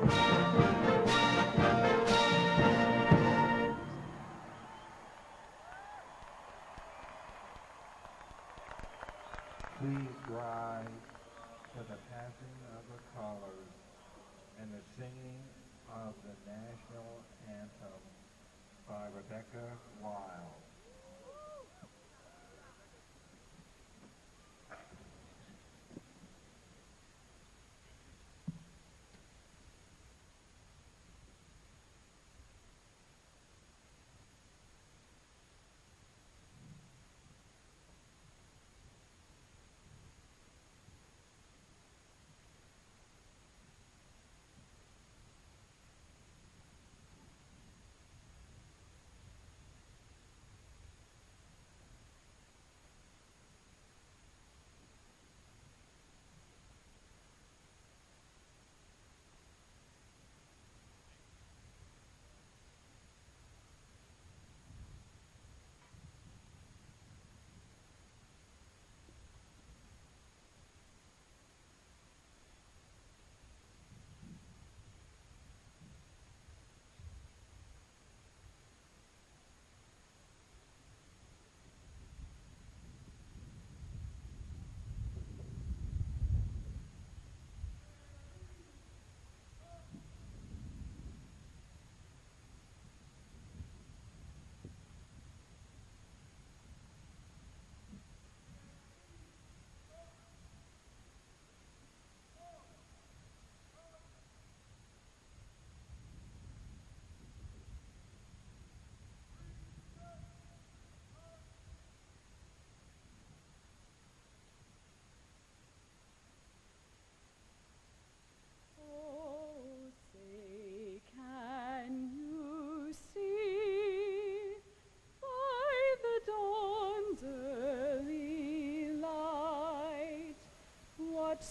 Please rise for the passing of the colors and the singing of the national anthem by Rebecca Wild.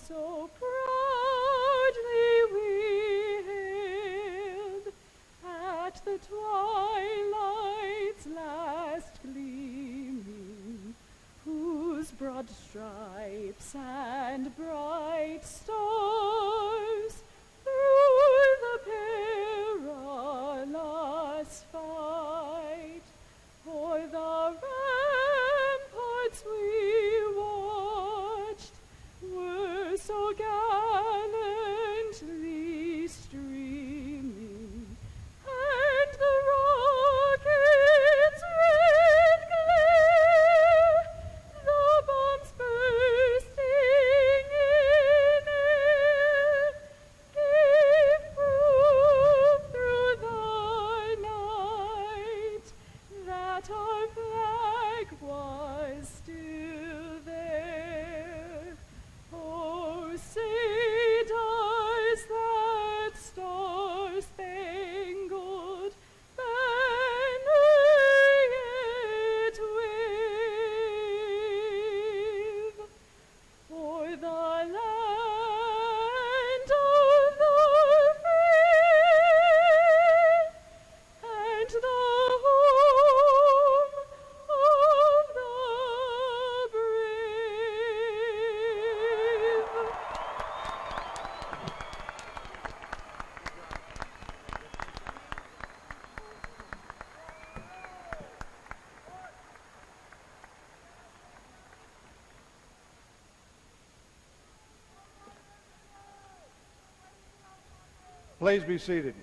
So proudly we hailed at the twilight's last gleaming, whose broad stripes and bright stars through the perilous fight o'er the ramparts we watched were so gallantly streaming, and the rockets' red glare, the bombs bursting in air, gave proof through the night that our flag was still there. Oh, say does that star-spangled banner yet wave for the land of the free and the home of the brave? Please be seated.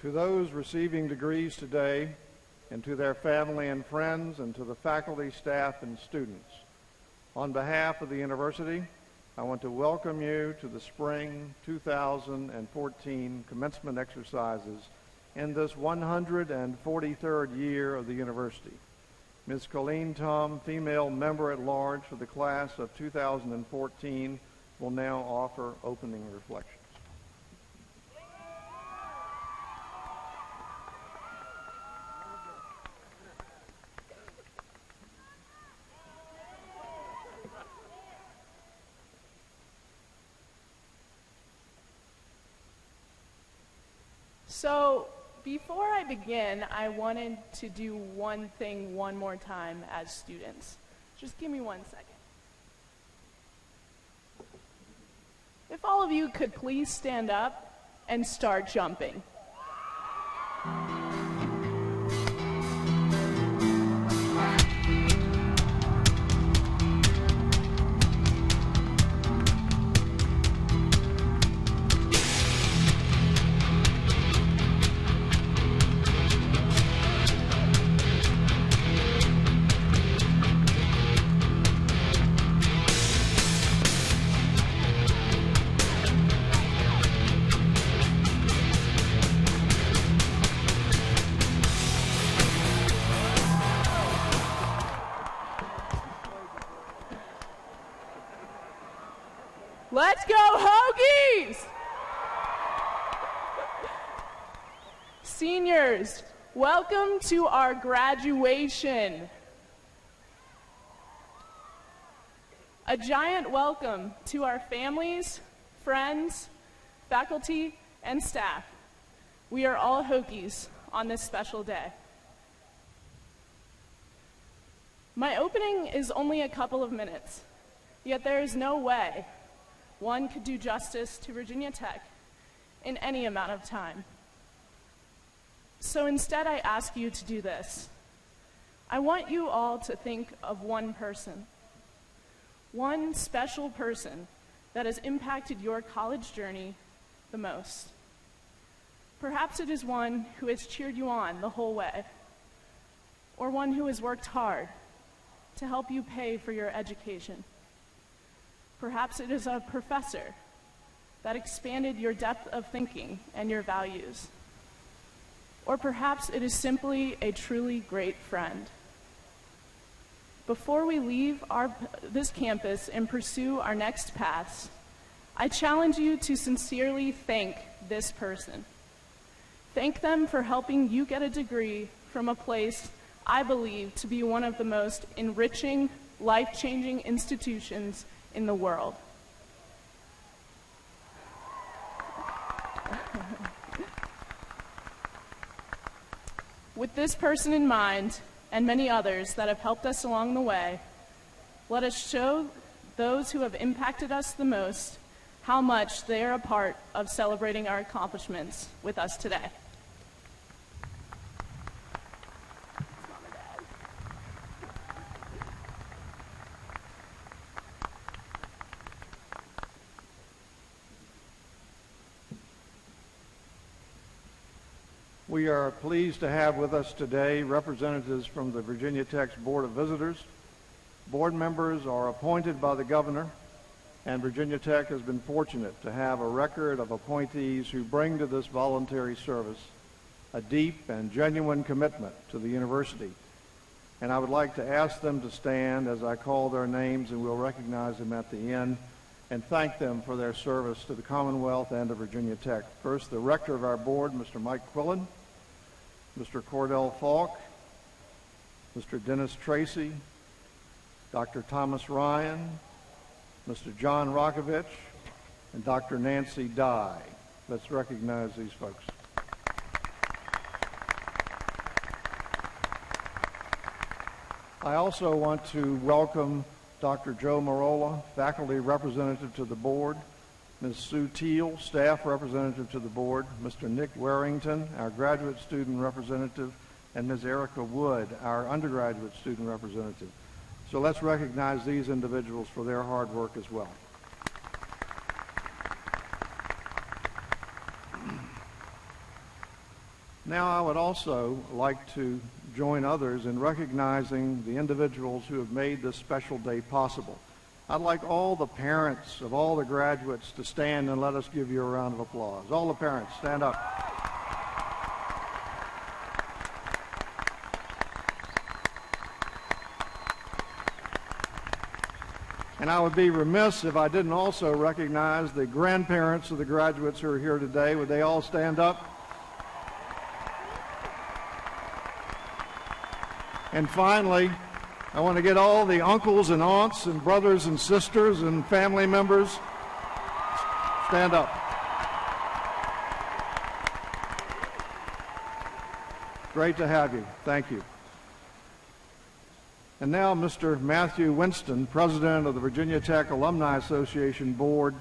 To those receiving degrees today, and to their family and friends, and to the faculty, staff, and students, on behalf of the university, I want to welcome you to the spring 2014 commencement exercises in this 143rd year of the university. Ms. Colleen Tom, female member at large for the class of 2014, will now offer opening reflections. So, before I begin, I wanted to do one thing one more time as students. Just give me 1 second. If all of you could please stand up and start jumping. Let's go, Hokies! Seniors, welcome to our graduation. A giant welcome to our families, friends, faculty, and staff. We are all Hokies on this special day. My opening is only a couple of minutes, yet there is no way one could do justice to Virginia Tech in any amount of time. So instead, I ask you to do this. I want you all to think of one person, one special person that has impacted your college journey the most. Perhaps it is one who has cheered you on the whole way, or one who has worked hard to help you pay for your education. Perhaps it is a professor that expanded your depth of thinking and your values. Or perhaps it is simply a truly great friend. Before we leave this campus and pursue our next paths, I challenge you to sincerely thank this person. Thank them for helping you get a degree from a place I believe to be one of the most enriching, life-changing institutions in the world. With this person in mind, and many others that have helped us along the way, let us show those who have impacted us the most how much they are a part of celebrating our accomplishments with us today. We are pleased to have with us today representatives from the Virginia Tech's Board of Visitors. Board members are appointed by the governor, and Virginia Tech has been fortunate to have a record of appointees who bring to this voluntary service a deep and genuine commitment to the university. And I would like to ask them to stand as I call their names, and we'll recognize them at the end, and thank them for their service to the Commonwealth and to Virginia Tech. First, the rector of our board, Mr. Mike Quillen, Mr. Cordell Falk, Mr. Dennis Tracy, Dr. Thomas Ryan, Mr. John Rokovich, and Dr. Nancy Dye. Let's recognize these folks. I also want to welcome Dr. Joe Marola, faculty representative to the board, Ms. Sue Teal, staff representative to the board, Mr. Nick Warrington, our graduate student representative, and Ms. Erica Wood, our undergraduate student representative. So let's recognize these individuals for their hard work as well. Now I would also like to join others in recognizing the individuals who have made this special day possible. I'd like all the parents of all the graduates to stand and let us give you a round of applause. All the parents, stand up. And I would be remiss if I didn't also recognize the grandparents of the graduates who are here today. Would they all stand up? And finally, I want to get all the uncles and aunts and brothers and sisters and family members. Stand up. Great to have you. Thank you. And now Mr. Matthew Winston, President of the Virginia Tech Alumni Association Board,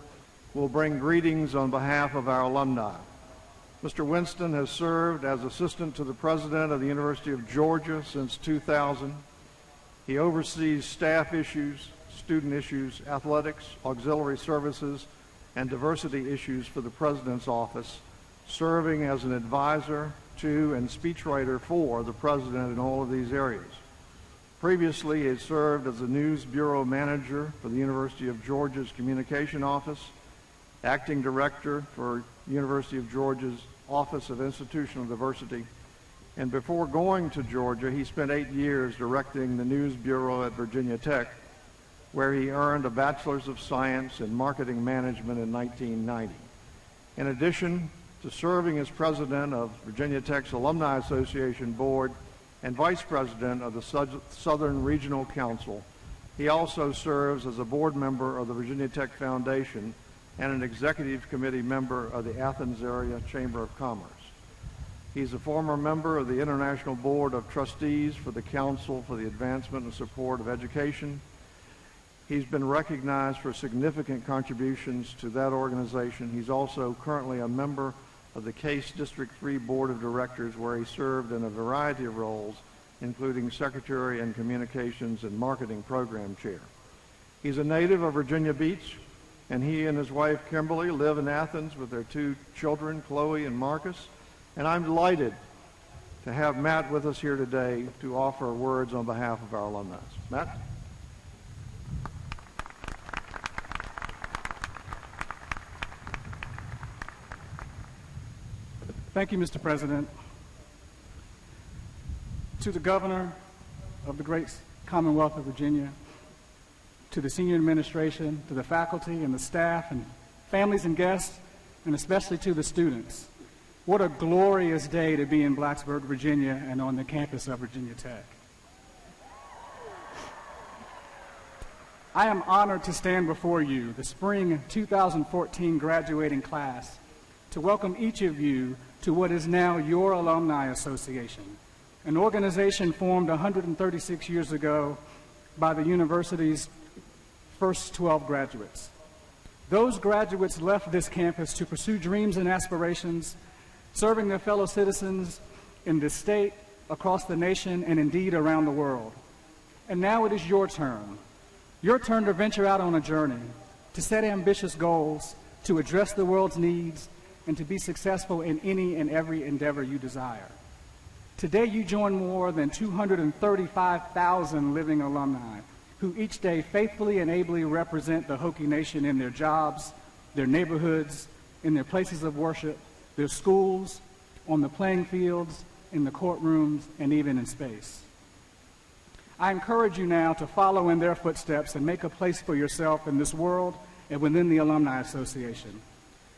will bring greetings on behalf of our alumni. Mr. Winston has served as Assistant to the President of the University of Georgia since 2000. He oversees staff issues, student issues, athletics, auxiliary services, and diversity issues for the President's office, serving as an advisor to and speechwriter for the President in all of these areas. Previously, he had served as the News Bureau Manager for the University of Georgia's Communication Office, Acting Director for University of Georgia's Office of Institutional Diversity, and before going to Georgia, he spent 8 years directing the News Bureau at Virginia Tech, where he earned a Bachelor's of Science in Marketing Management in 1990. In addition to serving as President of Virginia Tech's Alumni Association Board and Vice President of the Southern Regional Council, he also serves as a board member of the Virginia Tech Foundation and an executive committee member of the Athens Area Chamber of Commerce. He's a former member of the International Board of Trustees for the Council for the Advancement and Support of Education. He's been recognized for significant contributions to that organization. He's also currently a member of the Case District 3 Board of Directors, where he served in a variety of roles, including Secretary and Communications and Marketing Program Chair. He's a native of Virginia Beach, and he and his wife, Kimberly, live in Athens with their 2 children, Chloe and Marcus. And I'm delighted to have Matt with us here today to offer words on behalf of our alumni. Matt? Thank you, Mr. President. To the Governor of the great Commonwealth of Virginia, to the senior administration, to the faculty and the staff and families and guests, and especially to the students, what a glorious day to be in Blacksburg, Virginia, and on the campus of Virginia Tech. I am honored to stand before you, the spring 2014 graduating class, to welcome each of you to what is now your Alumni Association, an organization formed 136 years ago by the university's first 12 graduates. Those graduates left this campus to pursue dreams and aspirations, serving their fellow citizens in this state, across the nation, and indeed around the world. And now it is your turn to venture out on a journey, to set ambitious goals, to address the world's needs, and to be successful in any and every endeavor you desire. Today you join more than 235,000 living alumni who each day faithfully and ably represent the Hokie Nation in their jobs, their neighborhoods, in their places of worship, their schools, on the playing fields, in the courtrooms, and even in space. I encourage you now to follow in their footsteps and make a place for yourself in this world and within the Alumni Association.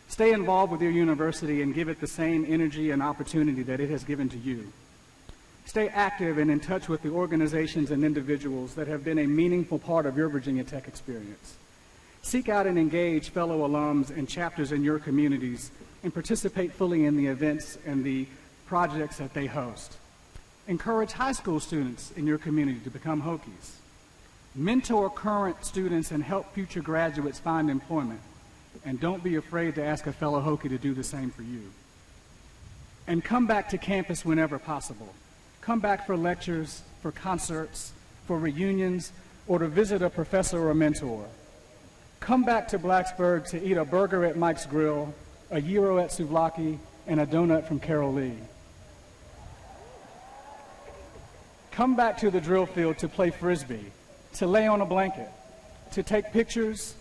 Stay involved with your university and give it the same energy and opportunity that it has given to you. Stay active and in touch with the organizations and individuals that have been a meaningful part of your Virginia Tech experience. Seek out and engage fellow alums and chapters in your communities and participate fully in the events and the projects that they host. Encourage high school students in your community to become Hokies. Mentor current students and help future graduates find employment. And don't be afraid to ask a fellow Hokie to do the same for you. And come back to campus whenever possible. Come back for lectures, for concerts, for reunions, or to visit a professor or mentor. Come back to Blacksburg to eat a burger at Mike's Grill, a gyro at Souvlaki, and a donut from Carol Lee. Come back to the drill field to play Frisbee, to lay on a blanket, to take pictures,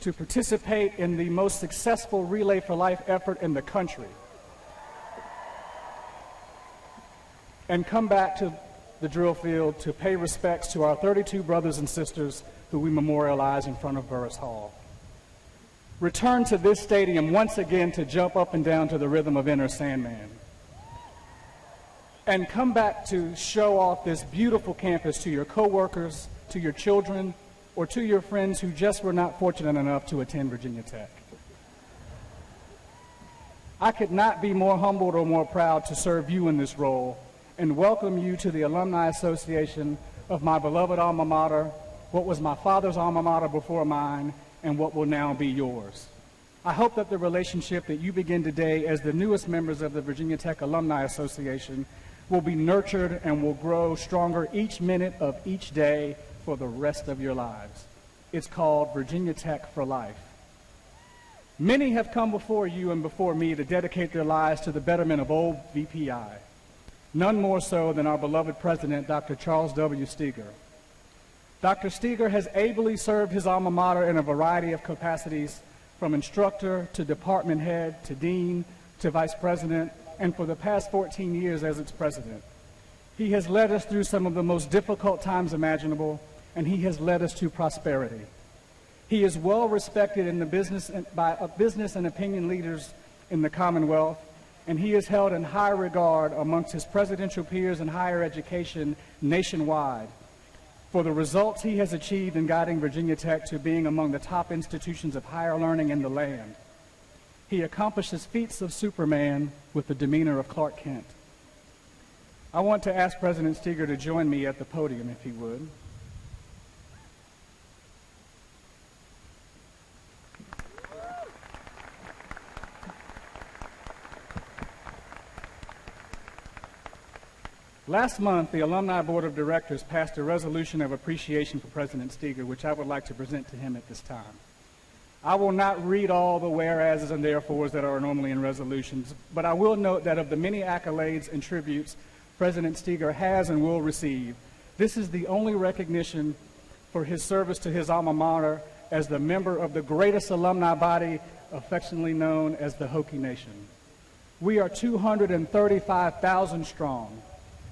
to participate in the most successful Relay for Life effort in the country. And come back to the drill field to pay respects to our 32 brothers and sisters who we memorialize in front of Burris Hall. Return to this stadium once again to jump up and down to the rhythm of Enter Sandman. And come back to show off this beautiful campus to your coworkers, to your children, or to your friends who just were not fortunate enough to attend Virginia Tech. I could not be more humbled or more proud to serve you in this role and welcome you to the Alumni Association of my beloved alma mater, what was my father's alma mater before mine, and what will now be yours. I hope that the relationship that you begin today as the newest members of the Virginia Tech Alumni Association will be nurtured and will grow stronger each minute of each day for the rest of your lives. It's called Virginia Tech for Life. Many have come before you and before me to dedicate their lives to the betterment of old VPI. None more so than our beloved president, Dr. Charles W. Steger. Dr. Steger has ably served his alma mater in a variety of capacities, from instructor to department head to dean to vice president, and for the past 14 years as its president. He has led us through some of the most difficult times imaginable, and he has led us to prosperity. He is well respected in the by business and opinion leaders in the Commonwealth, and he is held in high regard amongst his presidential peers in higher education nationwide for the results he has achieved in guiding Virginia Tech to being among the top institutions of higher learning in the land. He accomplishes feats of Superman with the demeanor of Clark Kent. I want to ask President Steger to join me at the podium, if he would. Last month, the Alumni Board of Directors passed a resolution of appreciation for President Steger, which I would like to present to him at this time. I will not read all the whereases and therefores that are normally in resolutions, but I will note that of the many accolades and tributes President Steger has and will receive, this is the only recognition for his service to his alma mater as the member of the greatest alumni body affectionately known as the Hokie Nation. We are 235,000 strong.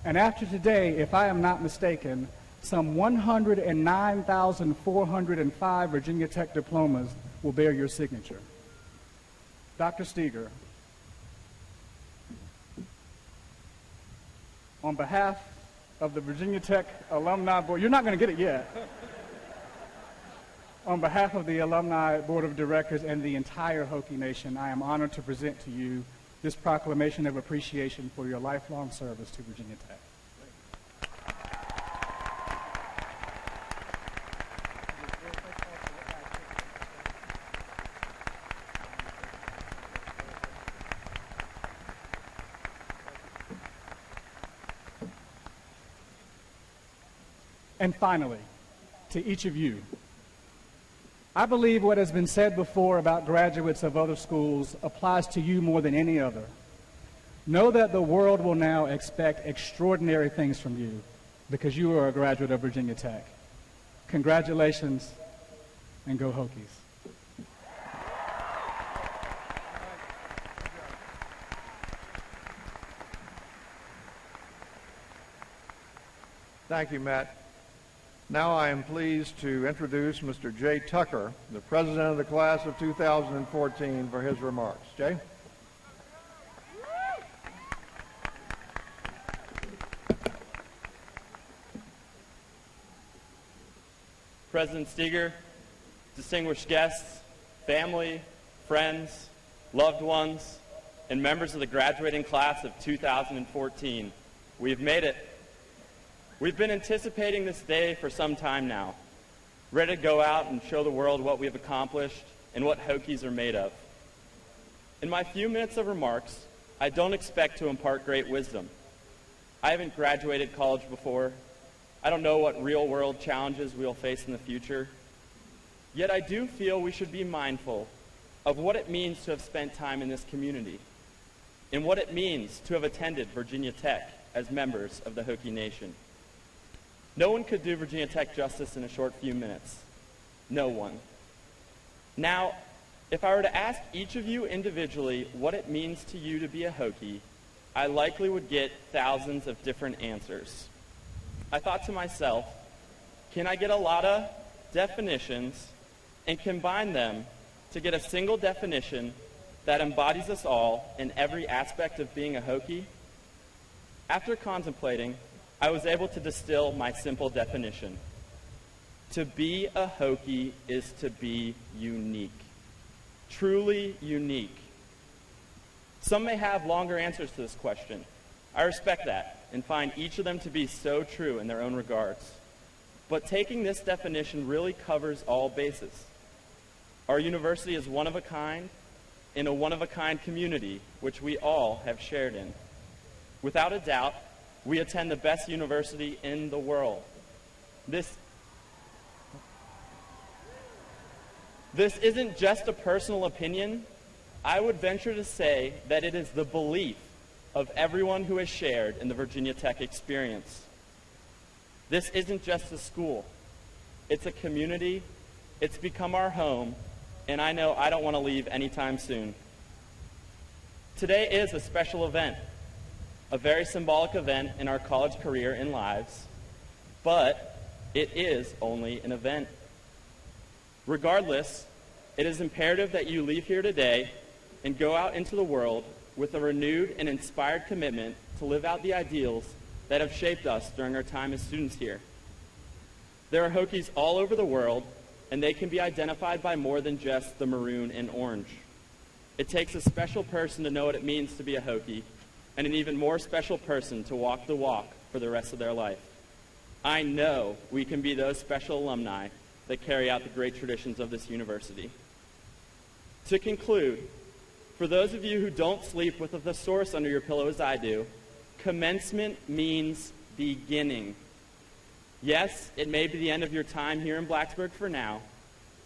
And after today, if I am not mistaken, some 109,405 Virginia Tech diplomas will bear your signature. Dr. Steger, on behalf of the Virginia Tech Alumni Board, you're not going to get it yet. On behalf of the Alumni Board of Directors and the entire Hokie Nation, I am honored to present to you this proclamation of appreciation for your lifelong service to Virginia Tech. And finally, to each of you, I believe what has been said before about graduates of other schools applies to you more than any other. Know that the world will now expect extraordinary things from you because you are a graduate of Virginia Tech. Congratulations, and go Hokies. Thank you, Matt. Now I am pleased to introduce Mr. Jay Tucker, the president of the class of 2014, for his remarks. Jay? President Steger, distinguished guests, family, friends, loved ones, and members of the graduating class of 2014, we've made it. We've been anticipating this day for some time now, ready to go out and show the world what we have accomplished and what Hokies are made of. In my few minutes of remarks, I don't expect to impart great wisdom. I haven't graduated college before. I don't know what real-world challenges we'll face in the future. Yet I do feel we should be mindful of what it means to have spent time in this community and what it means to have attended Virginia Tech as members of the Hokie Nation. No one could do Virginia Tech justice in a short few minutes. No one. Now, if I were to ask each of you individually what it means to you to be a Hokie, I likely would get thousands of different answers. I thought to myself, can I get a lot of definitions and combine them to get a single definition that embodies us all in every aspect of being a Hokie? After contemplating, I was able to distill my simple definition. To be a Hokie is to be unique. Truly unique. Some may have longer answers to this question. I respect that and find each of them to be so true in their own regards. But taking this definition really covers all bases. Our university is one of a kind in a one-of-a-kind community which we all have shared in. Without a doubt, we attend the best university in the world. This isn't just a personal opinion. I would venture to say that it is the belief of everyone who has shared in the Virginia Tech experience. This isn't just a school. It's a community. It's become our home, and I know I don't want to leave anytime soon. Today is a special event, a very symbolic event in our college career and lives, but it is only an event. Regardless, it is imperative that you leave here today and go out into the world with a renewed and inspired commitment to live out the ideals that have shaped us during our time as students here. There are Hokies all over the world, and they can be identified by more than just the maroon and orange. It takes a special person to know what it means to be a Hokie, and an even more special person to walk the walk for the rest of their life. I know we can be those special alumni that carry out the great traditions of this university. To conclude, for those of you who don't sleep with a thesaurus under your pillow as I do, commencement means beginning. Yes, it may be the end of your time here in Blacksburg for now,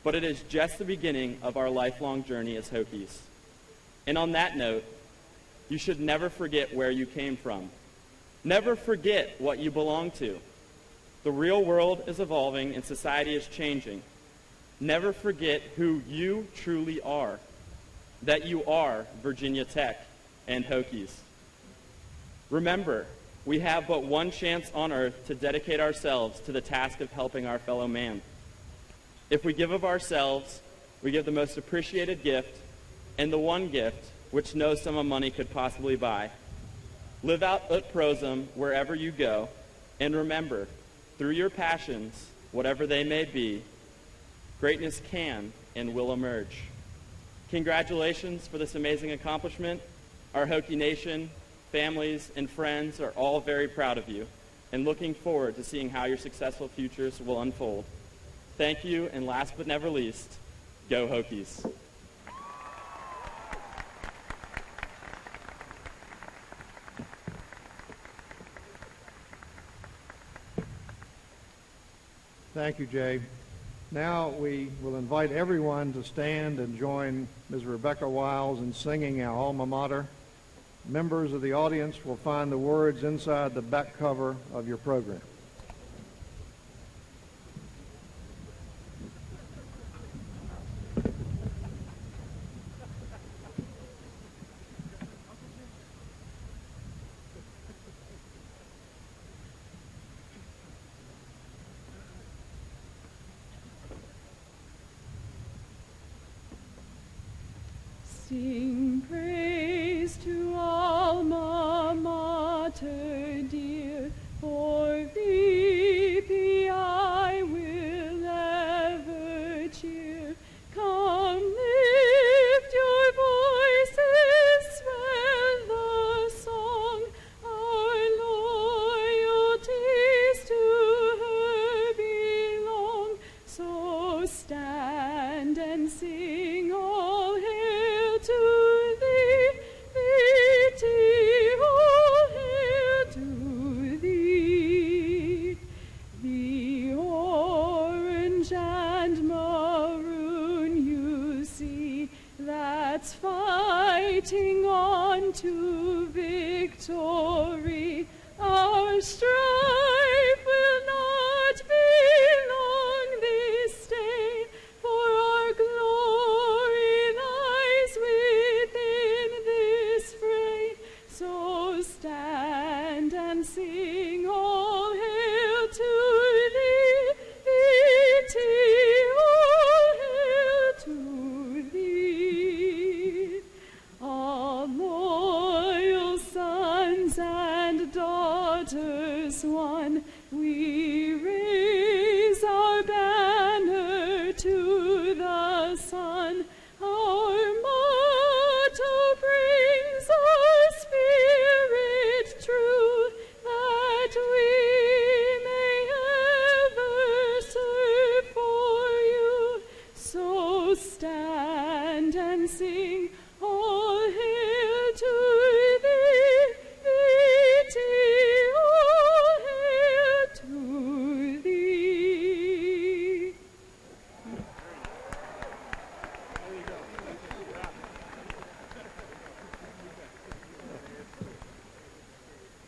but it is just the beginning of our lifelong journey as Hokies. And on that note, you should never forget where you came from. Never forget what you belong to. The real world is evolving and society is changing. Never forget who you truly are, that you are Virginia Tech and Hokies. Remember, we have but one chance on earth to dedicate ourselves to the task of helping our fellow man. If we give of ourselves, we give the most appreciated gift and the one gift which no sum of money could possibly buy. Live out ut prosum wherever you go, and remember, through your passions, whatever they may be, greatness can and will emerge. Congratulations for this amazing accomplishment. Our Hokie Nation, families, and friends are all very proud of you and looking forward to seeing how your successful futures will unfold. Thank you, and last but never least, go Hokies. Thank you, Jay. Now we will invite everyone to stand and join Ms. Rebecca Wiles in singing our alma mater. Members of the audience will find the words inside the back cover of your program. Sing praise to Alma Mater dear, for VPI will ever cheer. Come, lift your voices, swell the song, our loyalties to her belong. So stand and sing all hail to thee, VT, all hail to thee. The orange and maroon you see, that's fighting on to victory. Our strife will not be long this day, for our glory lies within this fray. So stand and sing all hail on. We raise our banner to the sun. Our motto brings our spirit true, that we may ever serve for you. So stand and sing, all hail to thee, Viti, all hail to thee.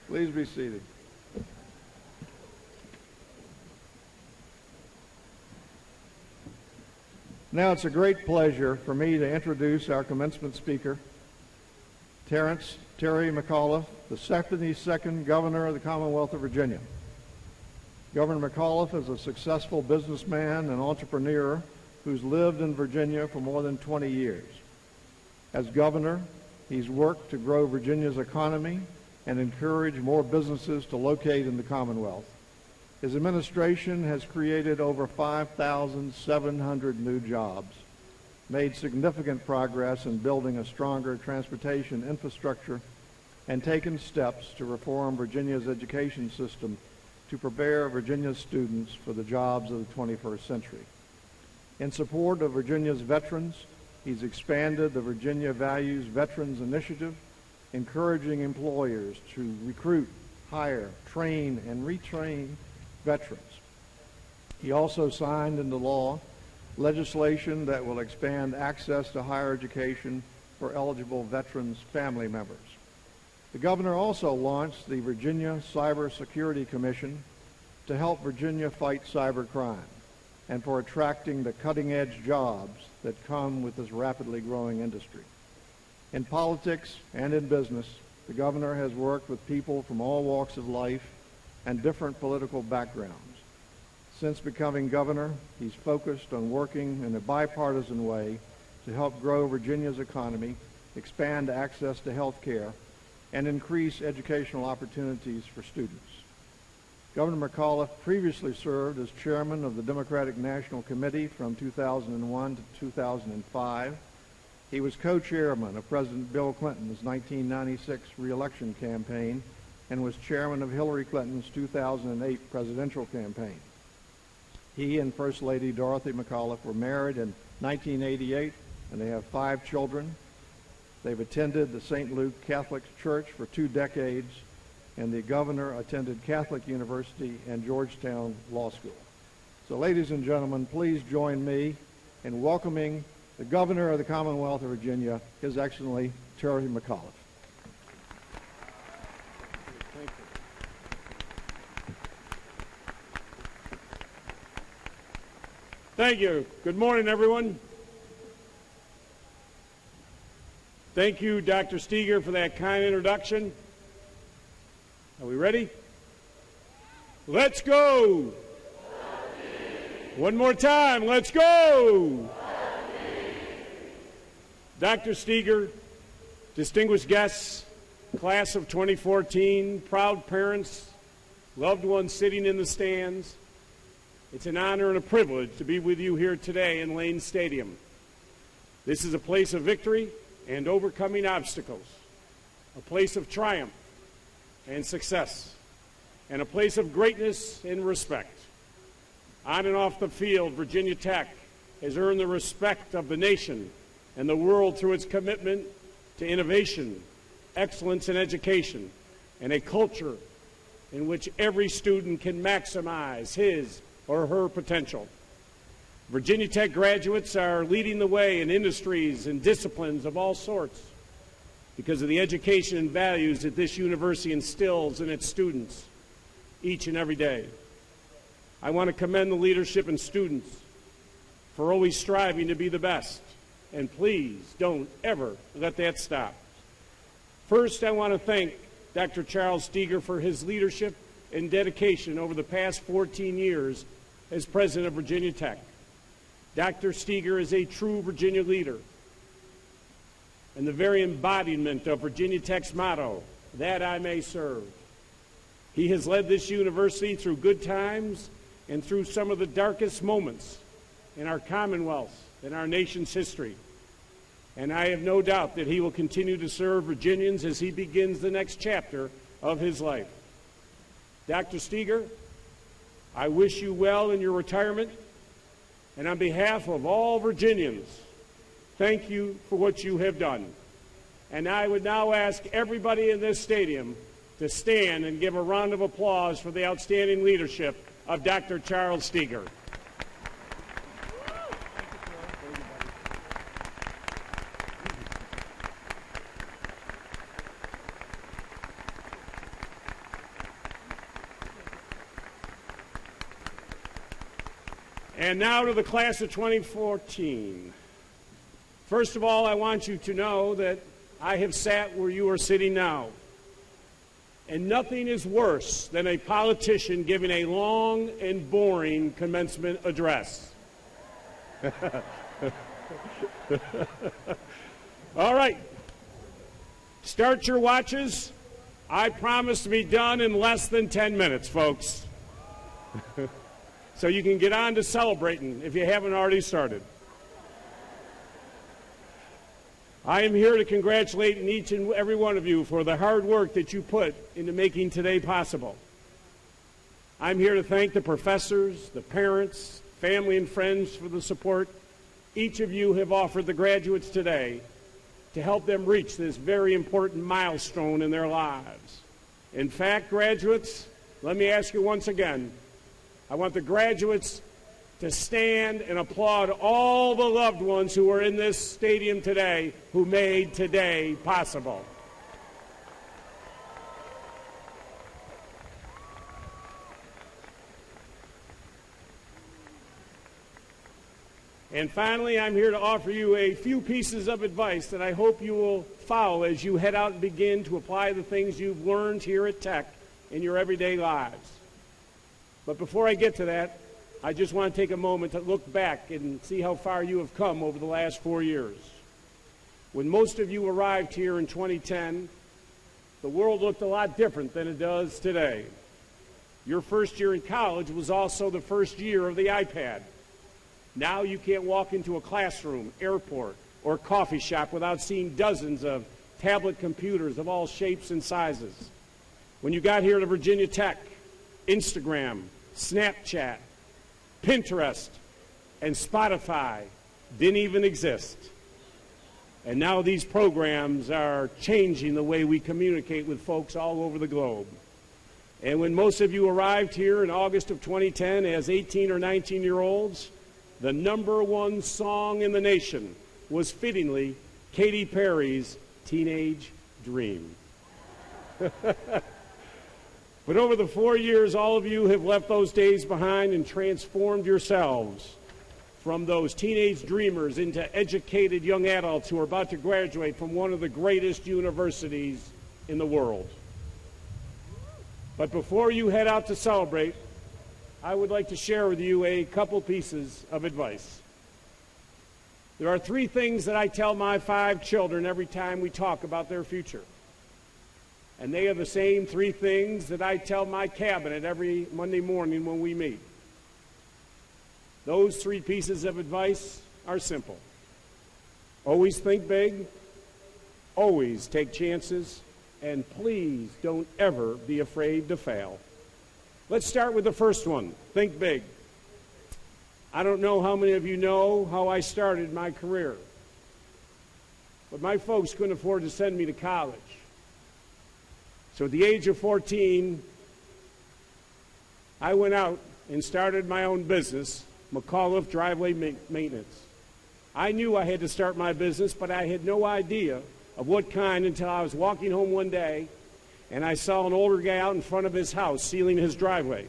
Please be seated. Now it's a great pleasure for me to introduce our commencement speaker, Terry McAuliffe, the 72nd Governor of the Commonwealth of Virginia. Governor McAuliffe is a successful businessman and entrepreneur who's lived in Virginia for more than 20 years. As governor, he's worked to grow Virginia's economy and encourage more businesses to locate in the Commonwealth. His administration has created over 5,700 new jobs, made significant progress in building a stronger transportation infrastructure, and taken steps to reform Virginia's education system to prepare Virginia's students for the jobs of the 21st century. In support of Virginia's veterans, he's expanded the Virginia Values Veterans Initiative, encouraging employers to recruit, hire, train, and retrain veterans. He also signed into law legislation that will expand access to higher education for eligible veterans' family members. The governor also launched the Virginia Cybersecurity Commission to help Virginia fight cybercrime and for attracting the cutting-edge jobs that come with this rapidly growing industry. In politics and in business, the governor has worked with people from all walks of life and different political backgrounds. Since becoming governor, he's focused on working in a bipartisan way to help grow Virginia's economy, expand access to health care, and increase educational opportunities for students. Governor McAuliffe previously served as chairman of the Democratic National Committee from 2001 to 2005. He was co-chairman of President Bill Clinton's 1996 re-election campaign and was chairman of Hillary Clinton's 2008 presidential campaign. He and First Lady Dorothy McAuliffe were married in 1988, and they have 5 children. They've attended the St. Luke Catholic Church for 2 decades, and the governor attended Catholic University and Georgetown Law School. So ladies and gentlemen, please join me in welcoming the Governor of the Commonwealth of Virginia, His Excellency Terry McAuliffe. Thank you. Thank you. Good morning, everyone. Thank you, Dr. Steger, for that kind introduction. Are we ready? Let's go. One more time. Let's go. Dr. Steger, distinguished guests, class of 2014, proud parents, loved ones sitting in the stands, it's an honor and a privilege to be with you here today in Lane Stadium. This is a place of victory and overcoming obstacles, a place of triumph and success, and a place of greatness and respect. On and off the field, Virginia Tech has earned the respect of the nation and the world through its commitment to innovation, excellence in education, and a culture in which every student can maximize his or her potential. Virginia Tech graduates are leading the way in industries and disciplines of all sorts because of the education and values that this university instills in its students each and every day. I want to commend the leadership and students for always striving to be the best. And please don't ever let that stop. First, I want to thank Dr. Charles Steger for his leadership and dedication over the past 14 years as president of Virginia Tech. Dr. Steger is a true Virginia leader and the very embodiment of Virginia Tech's motto, that I may serve. He has led this university through good times and through some of the darkest moments in our Commonwealth, in our nation's history. And I have no doubt that he will continue to serve Virginians as he begins the next chapter of his life. Dr. Steger, I wish you well in your retirement, and on behalf of all Virginians, thank you for what you have done. And I would now ask everybody in this stadium to stand and give a round of applause for the outstanding leadership of Dr. Charles Steger. And now to the class of 2014. First of all, I want you to know that I have sat where you are sitting now. And nothing is worse than a politician giving a long and boring commencement address. All right. Start your watches. I promise to be done in less than 10 minutes, folks. So you can get on to celebrating if you haven't already started. I am here to congratulate each and every one of you for the hard work that you put into making today possible. I'm here to thank the professors, the parents, family, and friends for the support each of you have offered the graduates today to help them reach this very important milestone in their lives. In fact, graduates, let me ask you once again, I want the graduates to stand and applaud all the loved ones who are in this stadium today who made today possible. And finally, I'm here to offer you a few pieces of advice that I hope you will follow as you head out and begin to apply the things you've learned here at Tech in your everyday lives. But before I get to that, I just want to take a moment to look back and see how far you have come over the last 4 years. When most of you arrived here in 2010, the world looked a lot different than it does today. Your first year in college was also the first year of the iPad. Now you can't walk into a classroom, airport, or coffee shop without seeing dozens of tablet computers of all shapes and sizes. When you got here to Virginia Tech, Instagram, Snapchat, Pinterest, and Spotify didn't even exist. And now these programs are changing the way we communicate with folks all over the globe. And when most of you arrived here in August of 2010 as 18 or 19-year-olds, the #1 song in the nation was fittingly Katy Perry's Teenage Dream. But over the 4 years, all of you have left those days behind and transformed yourselves from those teenage dreamers into educated young adults who are about to graduate from one of the greatest universities in the world. But before you head out to celebrate, I would like to share with you a couple pieces of advice. There are 3 things that I tell my 5 children every time we talk about their future. And they are the same 3 things that I tell my cabinet every Monday morning when we meet. Those 3 pieces of advice are simple. Always think big, always take chances, and please don't ever be afraid to fail. Let's start with the first one, think big. I don't know how many of you know how I started my career, but my folks couldn't afford to send me to college. So at the age of 14, I went out and started my own business, McAuliffe Driveway Maintenance. I knew I had to start my business, but I had no idea of what kind until I was walking home one day and I saw an older guy out in front of his house sealing his driveway.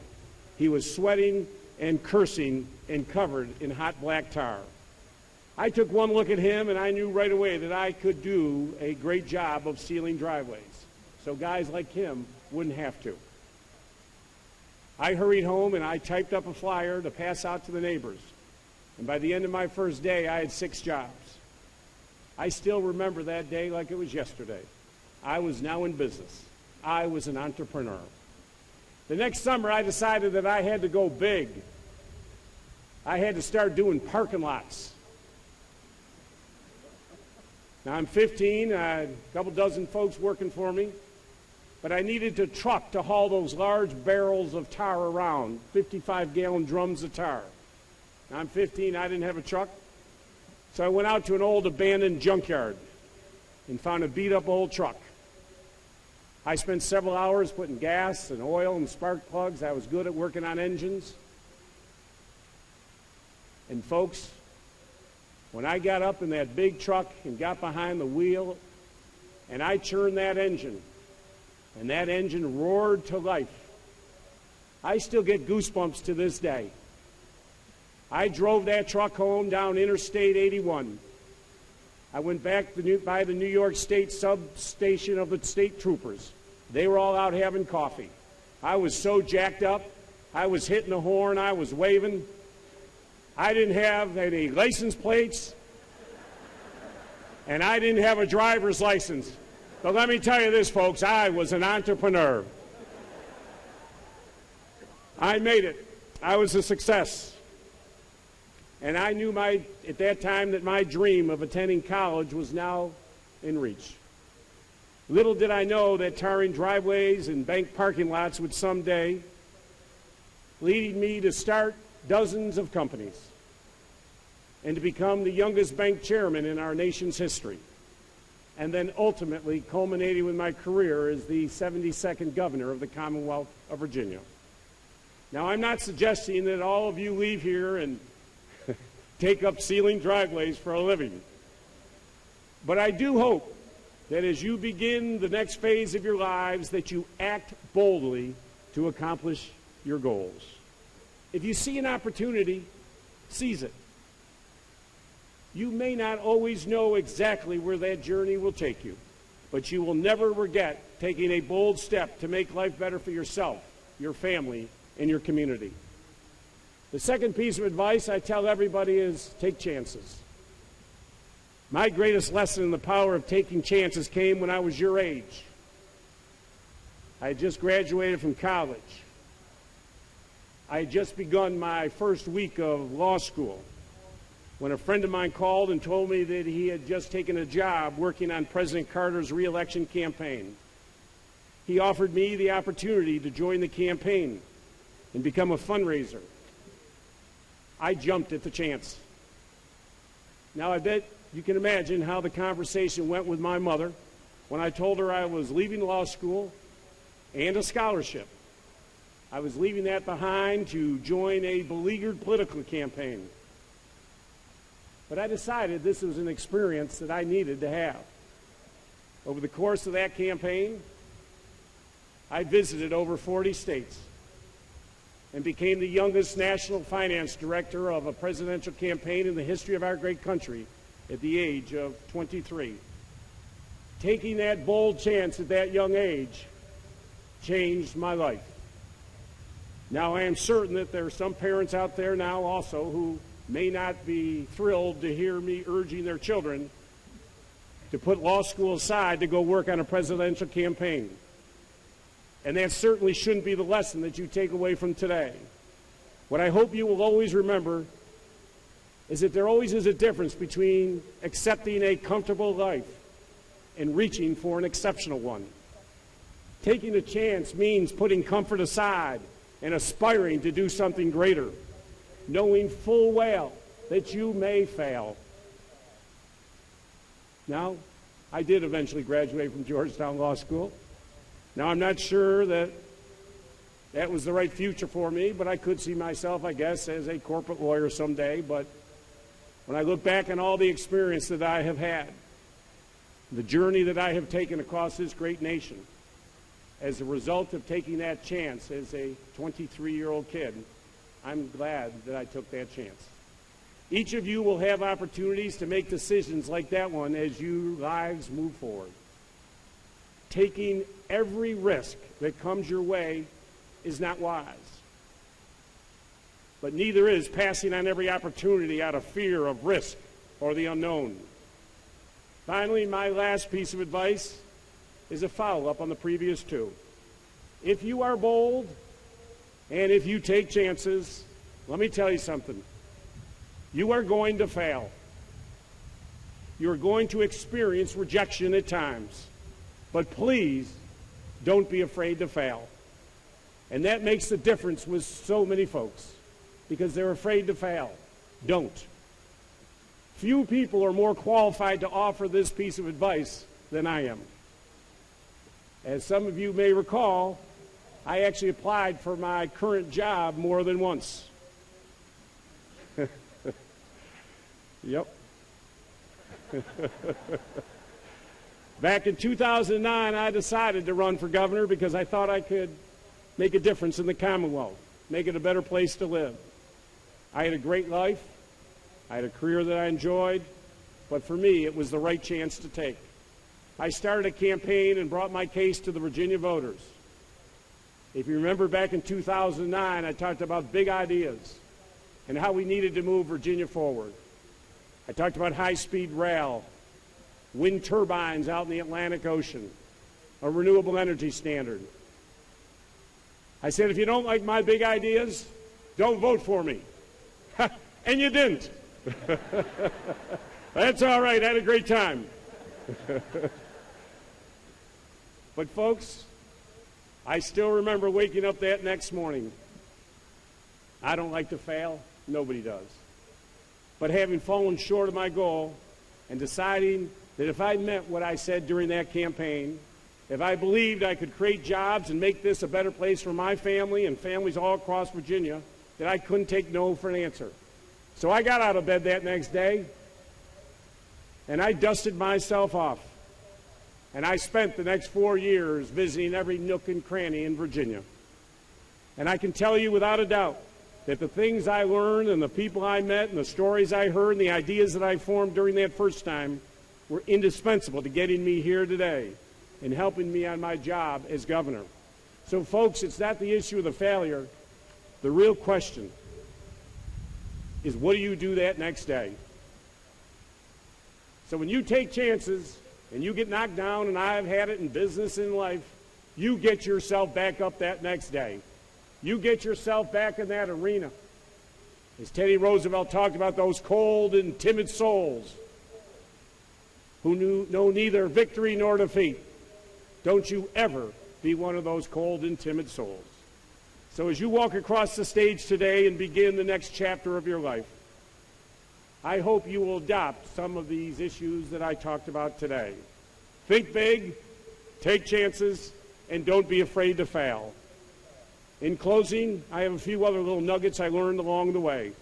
He was sweating and cursing and covered in hot black tar. I took one look at him and I knew right away that I could do a great job of sealing driveways, so guys like him wouldn't have to. I hurried home and I typed up a flyer to pass out to the neighbors. And by the end of my first day, I had 6 jobs. I still remember that day like it was yesterday. I was now in business. I was an entrepreneur. The next summer, I decided that I had to go big. I had to start doing parking lots. Now, I'm 15, a couple dozen folks working for me, but I needed a truck to haul those large barrels of tar around, 55-gallon drums of tar. Now, I'm 15, I didn't have a truck, so I went out to an old abandoned junkyard and found a beat-up old truck. I spent several hours putting gas and oil and spark plugs. I was good at working on engines. And folks, when I got up in that big truck and got behind the wheel and I turned that engine, and that engine roared to life, I still get goosebumps to this day. I drove that truck home down Interstate 81. I went back by the New York State substation of the state troopers. They were all out having coffee. I was so jacked up. I was hitting the horn. I was waving. I didn't have any license plates, and I didn't have a driver's license. But let me tell you this, folks, I was an entrepreneur. I made it. I was a success. And I knew at that time that my dream of attending college was now in reach. Little did I know that tarring driveways and bank parking lots would someday lead me to start dozens of companies and to become the youngest bank chairman in our nation's history, and then ultimately culminating with my career as the 72nd governor of the Commonwealth of Virginia. Now, I'm not suggesting that all of you leave here and take up sealing driveways for a living. But I do hope that as you begin the next phase of your lives, that you act boldly to accomplish your goals. If you see an opportunity, seize it. You may not always know exactly where that journey will take you, but you will never regret taking a bold step to make life better for yourself, your family, and your community. The second piece of advice I tell everybody is take chances. My greatest lesson in the power of taking chances came when I was your age. I had just graduated from college. I had just begun my first week of law school when a friend of mine called and told me that he had just taken a job working on President Carter's re-election campaign. He offered me the opportunity to join the campaign and become a fundraiser. I jumped at the chance. Now, I bet you can imagine how the conversation went with my mother when I told her I was leaving law school and a scholarship. I was leaving that behind to join a beleaguered political campaign. But I decided this was an experience that I needed to have. Over the course of that campaign, I visited over 40 states and became the youngest national finance director of a presidential campaign in the history of our great country at the age of 23. Taking that bold chance at that young age changed my life. Now, I am certain that there are some parents out there now also who may not be thrilled to hear me urging their children to put law school aside to go work on a presidential campaign. And that certainly shouldn't be the lesson that you take away from today. What I hope you will always remember is that there always is a difference between accepting a comfortable life and reaching for an exceptional one. Taking a chance means putting comfort aside and aspiring to do something greater, knowing full well that you may fail. Now, I did eventually graduate from Georgetown Law School. Now, I'm not sure that that was the right future for me, but I could see myself, I guess, as a corporate lawyer someday. But when I look back on all the experience that I have had, the journey that I have taken across this great nation, as a result of taking that chance as a 23-year-old kid, I'm glad that I took that chance. Each of you will have opportunities to make decisions like that one as your lives move forward. Taking every risk that comes your way is not wise. But neither is passing on every opportunity out of fear of risk or the unknown. Finally, my last piece of advice is a follow-up on the previous two. If you are bold, And if you take chances, let me tell you something. You are going to fail. You're going to experience rejection at times. But please, don't be afraid to fail. And that makes the difference with so many folks, because they're afraid to fail. Don't. Few people are more qualified to offer this piece of advice than I am. As some of you may recall, I actually applied for my current job more than once. Yep. Back in 2009, I decided to run for governor because I thought I could make a difference in the Commonwealth, make it a better place to live. I had a great life. I had a career that I enjoyed. But for me, it was the right chance to take. I started a campaign and brought my case to the Virginia voters. If you remember back in 2009, I talked about big ideas and how we needed to move Virginia forward. I talked about high-speed rail, wind turbines out in the Atlantic Ocean, a renewable energy standard. I said, if you don't like my big ideas, don't vote for me. And you didn't. That's all right. I had a great time. But folks, I still remember waking up that next morning. I don't like to fail. Nobody does. But having fallen short of my goal and deciding that if I meant what I said during that campaign, if I believed I could create jobs and make this a better place for my family and families all across Virginia, that I couldn't take no for an answer. So I got out of bed that next day, and I dusted myself off. And I spent the next 4 years visiting every nook and cranny in Virginia. And I can tell you without a doubt that the things I learned and the people I met and the stories I heard and the ideas that I formed during that first time were indispensable to getting me here today and helping me on my job as governor. So, folks, it's not the issue of the failure. The real question is, what do you do that next day? So when you take chances and you get knocked down, and I've had it in business and life, you get yourself back up that next day. You get yourself back in that arena. As Teddy Roosevelt talked about, those cold and timid souls who know neither victory nor defeat. Don't you ever be one of those cold and timid souls. So as you walk across the stage today and begin the next chapter of your life, I hope you will adopt some of these issues that I talked about today. Think big, take chances, and don't be afraid to fail. In closing, I have a few other little nuggets I learned along the way.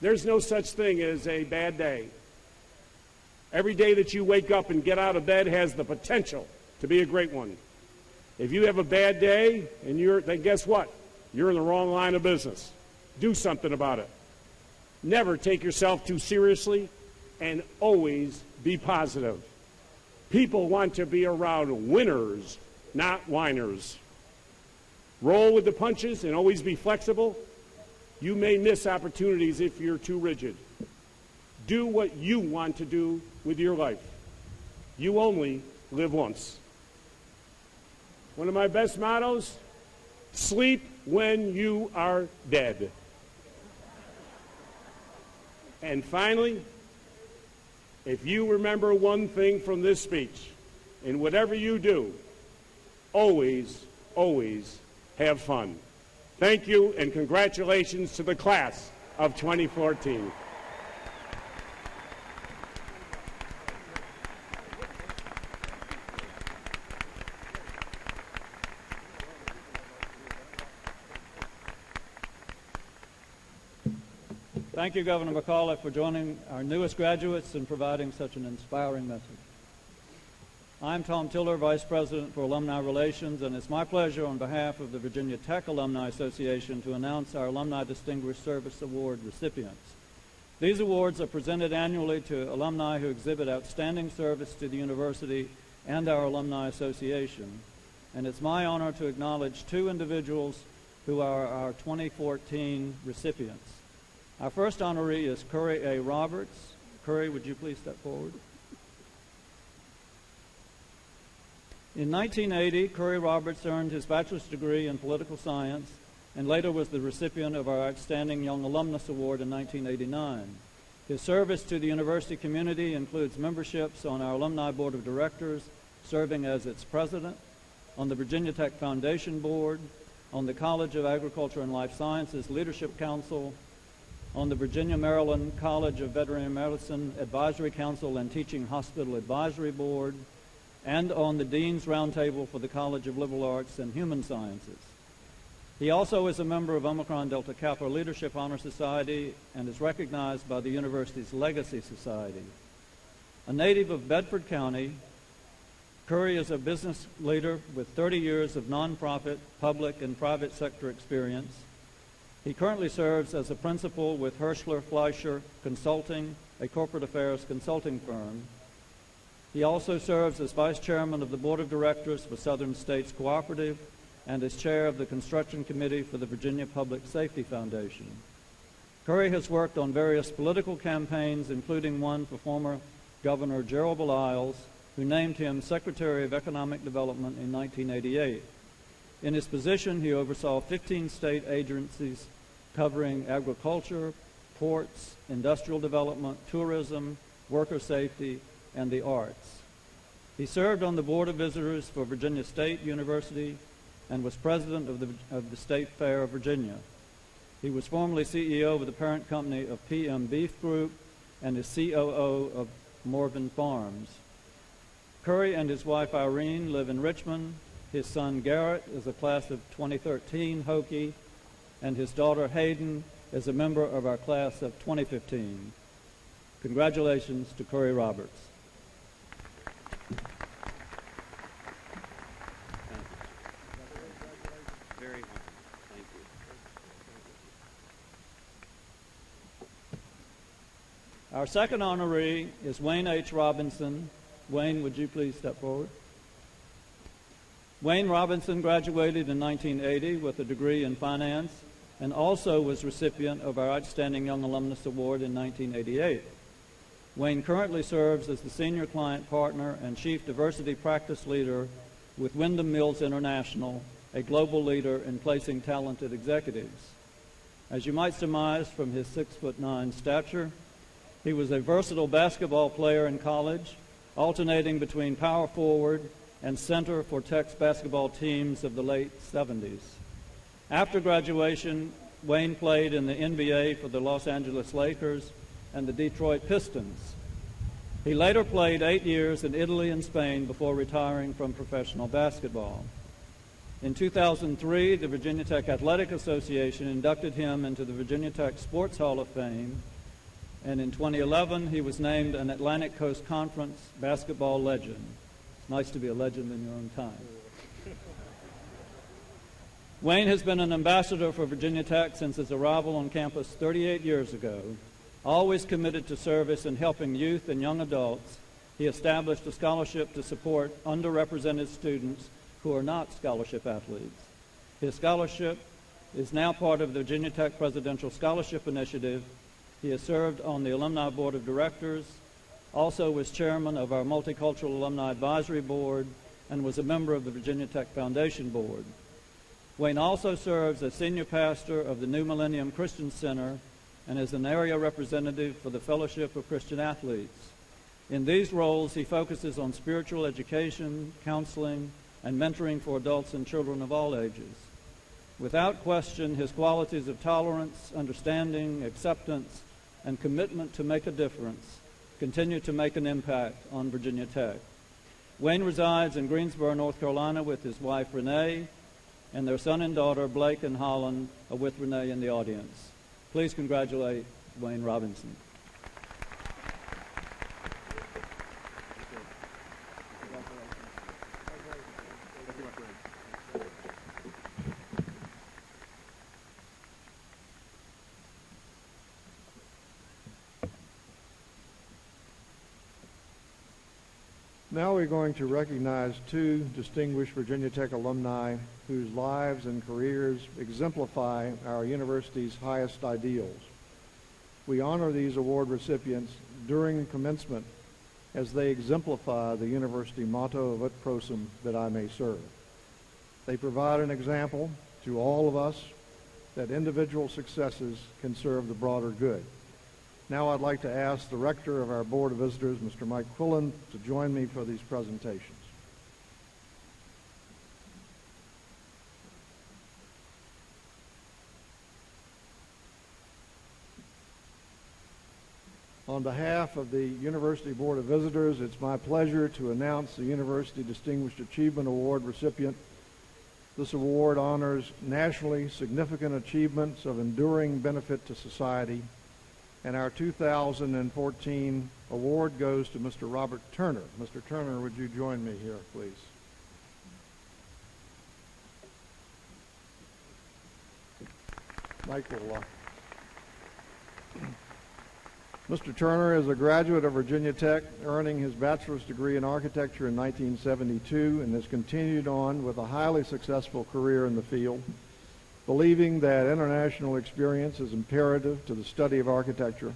There's no such thing as a bad day. Every day that you wake up and get out of bed has the potential to be a great one. If you have a bad day, then guess what? You're in the wrong line of business. Do something about it. Never take yourself too seriously, and always be positive. People want to be around winners, not whiners. Roll with the punches and always be flexible. You may miss opportunities if you're too rigid. Do what you want to do with your life. You only live once. One of my best mottos, sleep when you are dead. And finally, if you remember one thing from this speech, in whatever you do, always, always have fun. Thank you, and congratulations to the class of 2014. Thank you, Governor McAuliffe, for joining our newest graduates and providing such an inspiring message. I'm Tom Tiller, Vice President for Alumni Relations, and it's my pleasure on behalf of the Virginia Tech Alumni Association to announce our Alumni Distinguished Service Award recipients. These awards are presented annually to alumni who exhibit outstanding service to the university and our Alumni Association, and it's my honor to acknowledge two individuals who are our 2014 recipients. Our first honoree is Curry A. Roberts. Curry, would you please step forward? In 1980, Curry Roberts earned his bachelor's degree in political science and later was the recipient of our Outstanding Young Alumnus Award in 1989. His service to the university community includes memberships on our Alumni Board of Directors, serving as its president, on the Virginia Tech Foundation Board, on the College of Agriculture and Life Sciences Leadership Council, on the Virginia-Maryland College of Veterinary Medicine Advisory Council and Teaching Hospital Advisory Board, and on the Dean's Roundtable for the College of Liberal Arts and Human Sciences. He also is a member of Omicron Delta Kappa Leadership Honor Society and is recognized by the university's Legacy Society. A native of Bedford County, Curry is a business leader with 30 years of nonprofit, public, and private sector experience. He currently serves as a principal with Herschler Fleischer Consulting, a corporate affairs consulting firm. He also serves as vice chairman of the board of directors for Southern States Cooperative and as chair of the construction committee for the Virginia Public Safety Foundation. Curry has worked on various political campaigns, including one for former Governor Gerald Baliles, who named him Secretary of Economic Development in 1988. In his position, he oversaw 15 state agencies covering agriculture, ports, industrial development, tourism, worker safety, and the arts. He served on the Board of Visitors for Virginia State University and was president of the State Fair of Virginia. He was formerly CEO of the parent company of PM Beef Group and is COO of Morven Farms. Curry and his wife Irene live in Richmond. His son Garrett is a class of 2013 Hokie, and his daughter Hayden is a member of our class of 2015. Congratulations to Curry Roberts. Very humble. Thank you. Our second honoree is Wayne H. Robinson. Wayne, would you please step forward? Wayne Robinson graduated in 1980 with a degree in finance and also was recipient of our Outstanding Young Alumnus Award in 1988. Wayne currently serves as the Senior Client Partner and Chief Diversity Practice Leader with Wyndham Mills International, a global leader in placing talented executives. As you might surmise from his 6'9" stature, he was a versatile basketball player in college, alternating between power forward and center for Tech's basketball teams of the late 70s. After graduation, Wayne played in the NBA for the Los Angeles Lakers and the Detroit Pistons. He later played 8 years in Italy and Spain before retiring from professional basketball. In 2003, the Virginia Tech Athletic Association inducted him into the Virginia Tech Sports Hall of Fame, and in 2011, he was named an Atlantic Coast Conference basketball legend. It's nice to be a legend in your own time. Wayne has been an ambassador for Virginia Tech since his arrival on campus 38 years ago. Always committed to service and helping youth and young adults, he established a scholarship to support underrepresented students who are not scholarship athletes. His scholarship is now part of the Virginia Tech Presidential Scholarship Initiative. He has served on the Alumni Board of Directors, also was chairman of our Multicultural Alumni Advisory Board, and was a member of the Virginia Tech Foundation Board. Wayne also serves as senior pastor of the New Millennium Christian Center and is an area representative for the Fellowship of Christian Athletes. In these roles, he focuses on spiritual education, counseling, and mentoring for adults and children of all ages. Without question, his qualities of tolerance, understanding, acceptance, and commitment to make a difference continue to make an impact on Virginia Tech. Wayne resides in Greensboro, North Carolina with his wife Renee, and their son and daughter Blake and Holland are with Renee in the audience. Please congratulate Wayne Robinson. Now we're going to recognize two distinguished Virginia Tech alumni whose lives and careers exemplify our university's highest ideals. We honor these award recipients during commencement as they exemplify the university motto of ut prosim, that I may serve. They provide an example to all of us that individual successes can serve the broader good. Now I'd like to ask the rector of our Board of Visitors, Mr. Mike Quillen, to join me for these presentations. On behalf of the University Board of Visitors, it's my pleasure to announce the University Distinguished Achievement Award recipient. This award honors nationally significant achievements of enduring benefit to society, and our 2014 award goes to Mr. Robert Turner. Mr. Turner, would you join me here, please? Michael. Mr. Turner is a graduate of Virginia Tech, earning his bachelor's degree in architecture in 1972, and has continued on with a highly successful career in the field. Believing that international experience is imperative to the study of architecture,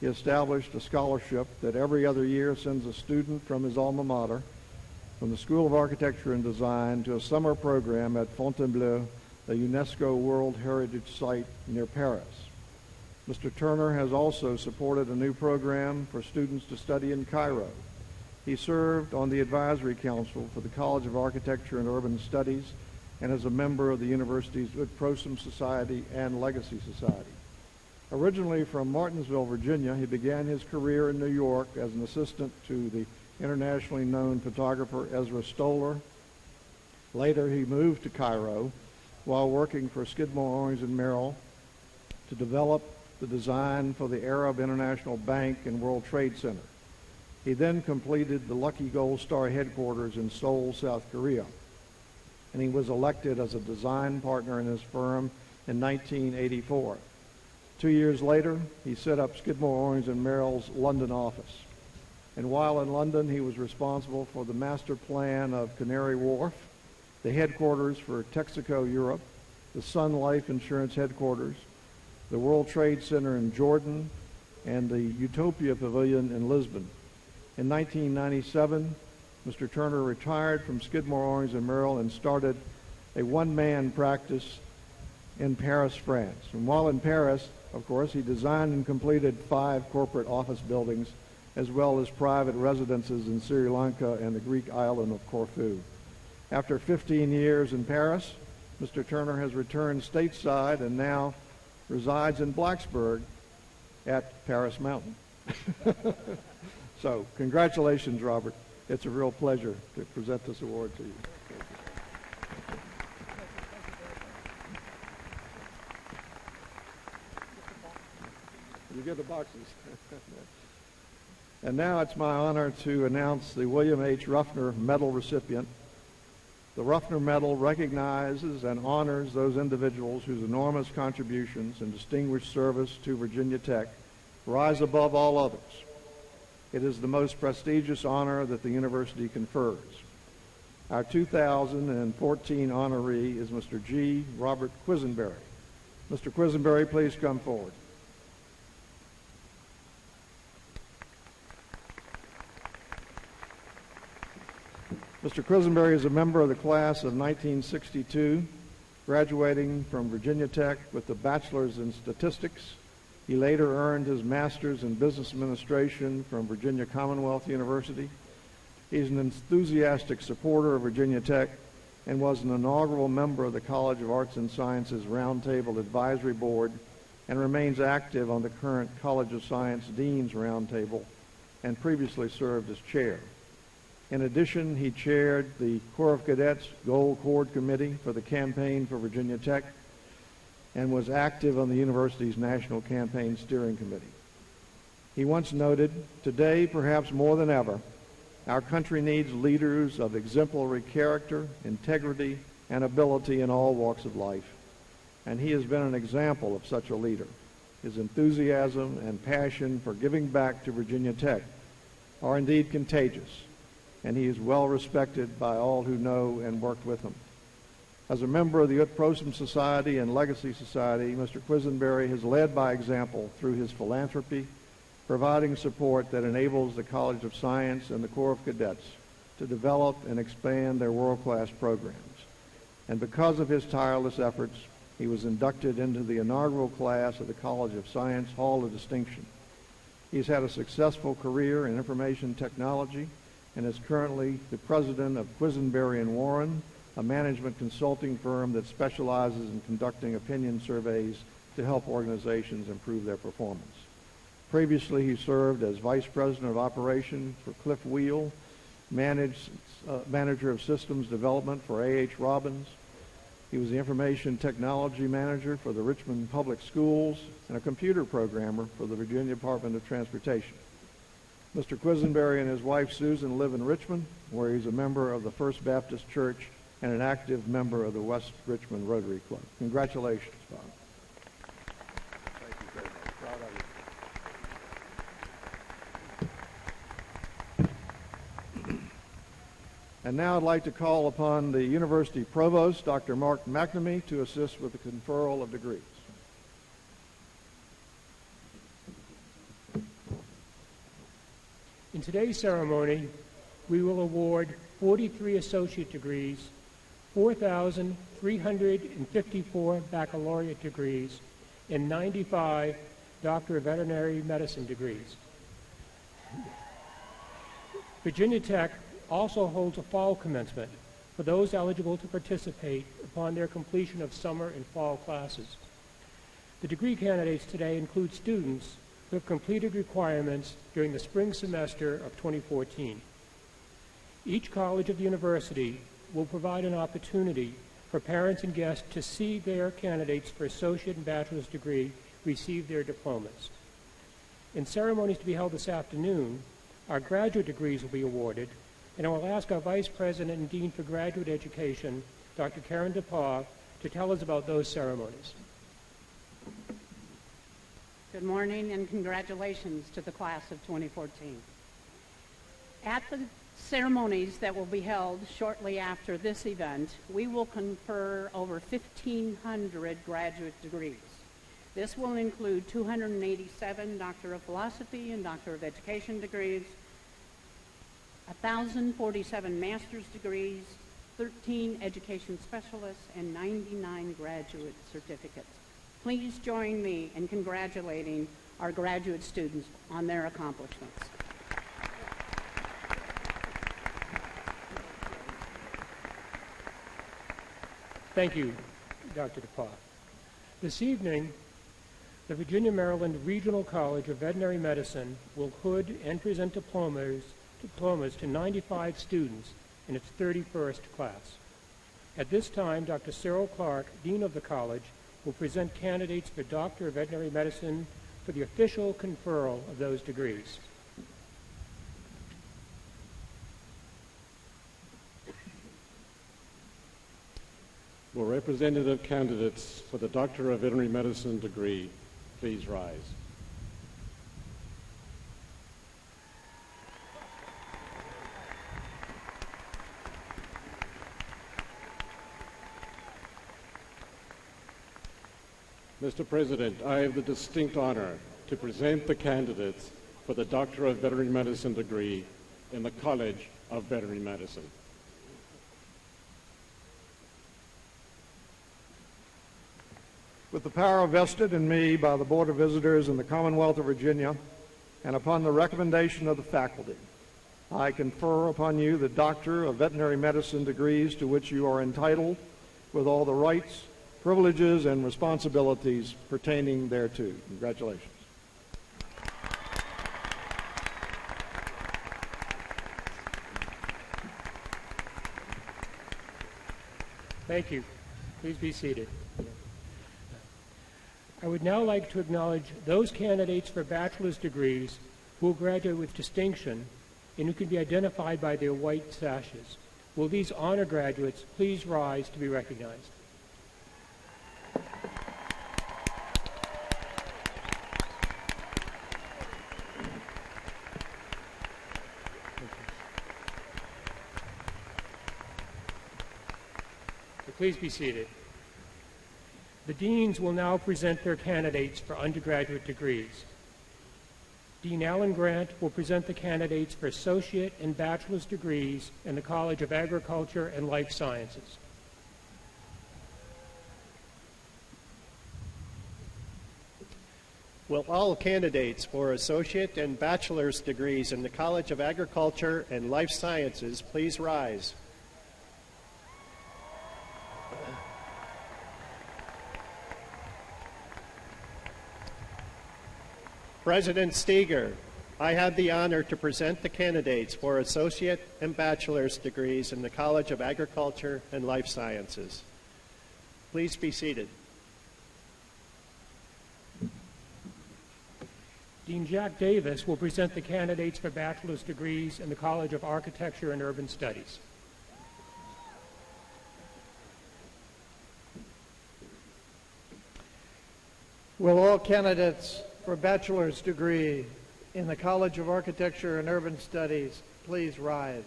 he established a scholarship that every other year sends a student from his alma mater, from the School of Architecture and Design, to a summer program at Fontainebleau, a UNESCO World Heritage Site near Paris. Mr. Turner has also supported a new program for students to study in Cairo. He served on the Advisory Council for the College of Architecture and Urban Studies and is a member of the university's Ut Prosim Society and Legacy Society. Originally from Martinsville, Virginia, he began his career in New York as an assistant to the internationally known photographer Ezra Stoller. Later, he moved to Cairo while working for Skidmore, Owings & Merrill to develop the design for the Arab International Bank and World Trade Center. He then completed the Lucky Gold Star headquarters in Seoul, South Korea, and he was elected as a design partner in his firm in 1984. 2 years later, he set up Skidmore, Owings & Merrill's London office. And while in London, he was responsible for the master plan of Canary Wharf, the headquarters for Texaco Europe, the Sun Life Insurance headquarters, the World Trade Center in Jordan, and the Utopia Pavilion in Lisbon. In 1997, Mr. Turner retired from Skidmore, Owings & Merrill and started a one-man practice in Paris, France. And while in Paris, of course, he designed and completed 5 corporate office buildings, as well as private residences in Sri Lanka and the Greek island of Corfu. After 15 years in Paris, Mr. Turner has returned stateside and now resides in Blacksburg at Paris Mountain. So, congratulations, Robert. It's a real pleasure to present this award to you. You get the boxes. And now it's my honor to announce the William H. Ruffner Medal recipient. The Ruffner Medal recognizes and honors those individuals whose enormous contributions and distinguished service to Virginia Tech rise above all others. It is the most prestigious honor that the university confers. Our 2014 honoree is Mr. G. Robert Quisenberry. Mr. Quisenberry, please come forward. Mr. Quisenberry is a member of the class of 1962, graduating from Virginia Tech with a bachelor's in statistics. He later earned his master's in business administration from Virginia Commonwealth University. He's an enthusiastic supporter of Virginia Tech and was an inaugural member of the College of Arts and Sciences Roundtable Advisory Board and remains active on the current College of Science Dean's Roundtable and previously served as chair. In addition, he chaired the Corps of Cadets Gold Cord Committee for the Campaign for Virginia Tech and was active on the university's National Campaign Steering Committee. He once noted, "Today, perhaps more than ever, our country needs leaders of exemplary character, integrity, and ability in all walks of life." And he has been an example of such a leader. His enthusiasm and passion for giving back to Virginia Tech are indeed contagious, and he is well respected by all who know and worked with him. As a member of the Ut Prosim Society and Legacy Society, Mr. Quisenberry has led by example through his philanthropy, providing support that enables the College of Science and the Corps of Cadets to develop and expand their world-class programs. And because of his tireless efforts, he was inducted into the inaugural class of the College of Science Hall of Distinction. He's had a successful career in information technology and is currently the president of Quisenberry & Warren, a management consulting firm that specializes in conducting opinion surveys to help organizations improve their performance. Previously, he served as vice president of operations for Cliff Wheel, manager of systems development for A.H. Robbins. He was the information technology manager for the Richmond Public Schools and a computer programmer for the Virginia Department of Transportation. Mr. Quisenberry and his wife Susan live in Richmond, where he's a member of the First Baptist Church and an active member of the West Richmond Rotary Club. Congratulations, Bob. Thank you very much. Proud of you. And now I'd like to call upon the University Provost, Dr. Mark McNamee, to assist with the conferral of degrees. In today's ceremony, we will award 43 associate degrees, 4,354 baccalaureate degrees, and 95 Doctor of Veterinary Medicine degrees. Virginia Tech also holds a fall commencement for those eligible to participate upon their completion of summer and fall classes. The degree candidates today include students who have completed requirements during the spring semester of 2014. Each college of the university will provide an opportunity for parents and guests to see their candidates for associate and bachelor's degree receive their diplomas. In ceremonies to be held this afternoon, our graduate degrees will be awarded, and I will ask our Vice President and Dean for Graduate Education, Dr. Karen DePaul, to tell us about those ceremonies. Good morning and congratulations to the class of 2014. At the ceremonies that will be held shortly after this event, we will confer over 1,500 graduate degrees. This will include 287 Doctor of Philosophy and Doctor of Education degrees, 1,047 master's degrees, 13 education specialists, and 99 graduate certificates. Please join me in congratulating our graduate students on their accomplishments. Thank you, Dr. DePaul. This evening, the Virginia-Maryland Regional College of Veterinary Medicine will hood and present diplomas to 95 students in its 31st class. At this time, Dr. Cyril Clark, Dean of the college, will present candidates for Doctor of Veterinary Medicine for the official conferral of those degrees. Will representative candidates for the Doctor of Veterinary Medicine degree please rise? Mr. President, I have the distinct honor to present the candidates for the Doctor of Veterinary Medicine degree in the College of Veterinary Medicine. With the power vested in me by the Board of Visitors in the Commonwealth of Virginia, and upon the recommendation of the faculty, I confer upon you the Doctor of Veterinary Medicine degrees to which you are entitled, with all the rights, privileges, and responsibilities pertaining thereto. Congratulations. Thank you. Please be seated. I would now like to acknowledge those candidates for bachelor's degrees who will graduate with distinction and who can be identified by their white sashes. Will these honor graduates please rise to be recognized? Please be seated. The deans will now present their candidates for undergraduate degrees. Dean Alan Grant will present the candidates for associate and bachelor's degrees in the College of Agriculture and Life Sciences. Will all candidates for associate and bachelor's degrees in the College of Agriculture and Life Sciences please rise? President Steger, I have the honor to present the candidates for associate and bachelor's degrees in the College of Agriculture and Life Sciences. Please be seated. Dean Jack Davis will present the candidates for bachelor's degrees in the College of Architecture and Urban Studies. Will all candidates for bachelor's degree in the College of Architecture and Urban Studies please rise?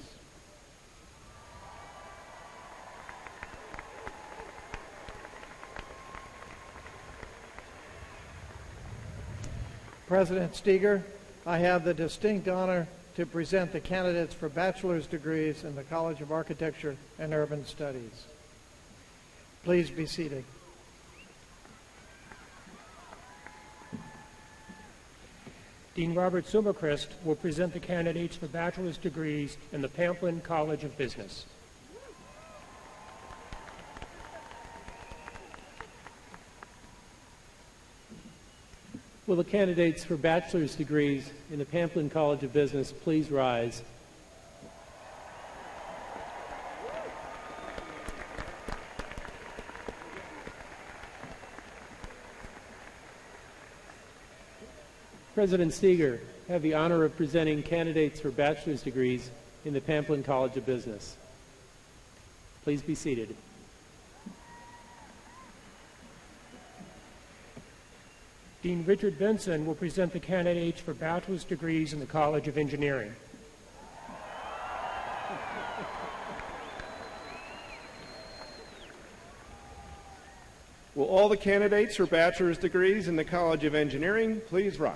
President Steger, I have the distinct honor to present the candidates for bachelor's degrees in the College of Architecture and Urban Studies. Please be seated. Dean Robert Suberchrist will present the candidates for bachelor's degrees in the Pamplin College of Business. Will the candidates for bachelor's degrees in the Pamplin College of Business please rise? President Steger, I have the honor of presenting candidates for bachelor's degrees in the Pamplin College of Business. Please be seated. Dean Richard Benson will present the candidates for bachelor's degrees in the College of Engineering. Will all the candidates for bachelor's degrees in the College of Engineering please rise?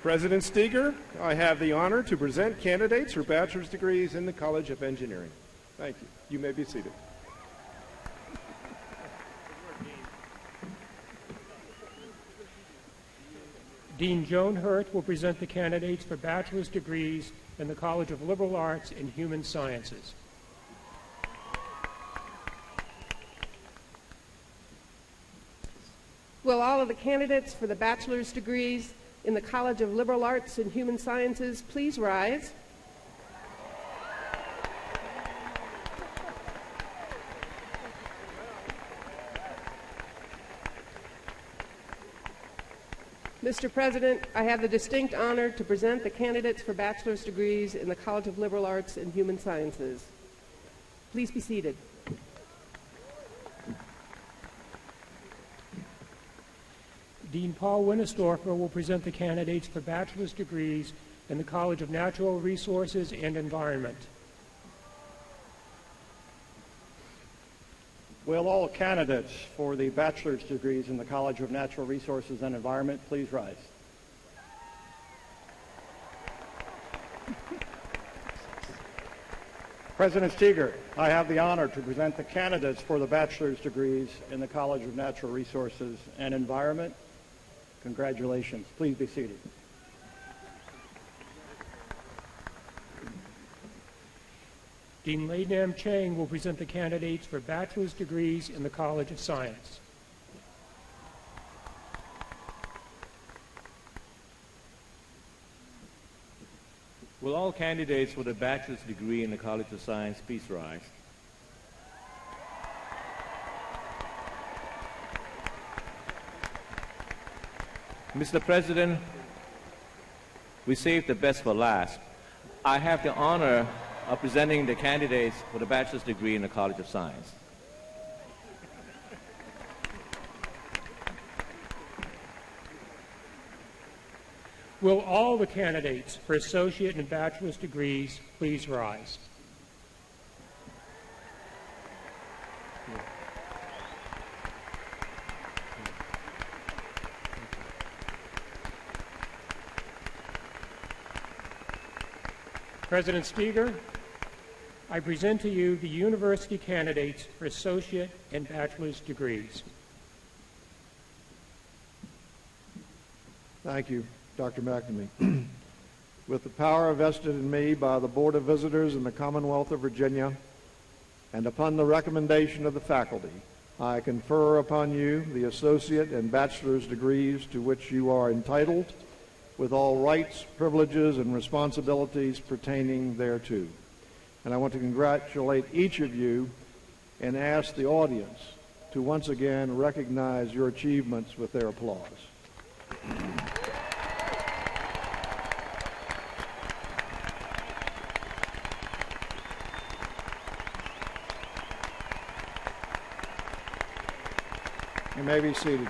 President Steger, I have the honor to present candidates for bachelor's degrees in the College of Engineering. Thank you. You may be seated. Dean Joan Hurt will present the candidates for bachelor's degrees in the College of Liberal Arts and Human Sciences. Will all of the candidates for the bachelor's degrees in the College of Liberal Arts and Human Sciences please rise? Mr. President, I have the distinct honor to present the candidates for bachelor's degrees in the College of Liberal Arts and Human Sciences. Please be seated. Dean Paul Winnesdorfer will present the candidates for bachelor's degrees in the College of Natural Resources and Environment. Will all candidates for the bachelor's degrees in the College of Natural Resources and Environment please rise? President Steger, I have the honor to present the candidates for the bachelor's degrees in the College of Natural Resources and Environment. Congratulations. Please be seated. Dean Lei Nam Chang will present the candidates for bachelor's degrees in the College of Science. Will all candidates for the bachelor's degree in the College of Science please rise? Mr. President, we saved the best for last. I have the honor of presenting the candidates for the bachelor's degree in the College of Science. Will all the candidates for associate and bachelor's degrees please rise? President Steger, I present to you the university candidates for associate and bachelor's degrees. Thank you, Dr. McNamee. With the power vested in me by the Board of Visitors in the Commonwealth of Virginia, and upon the recommendation of the faculty, I confer upon you the associate and bachelor's degrees to which you are entitled, with all rights, privileges, and responsibilities pertaining thereto. And I want to congratulate each of you and ask the audience to once again recognize your achievements with their applause. You may be seated.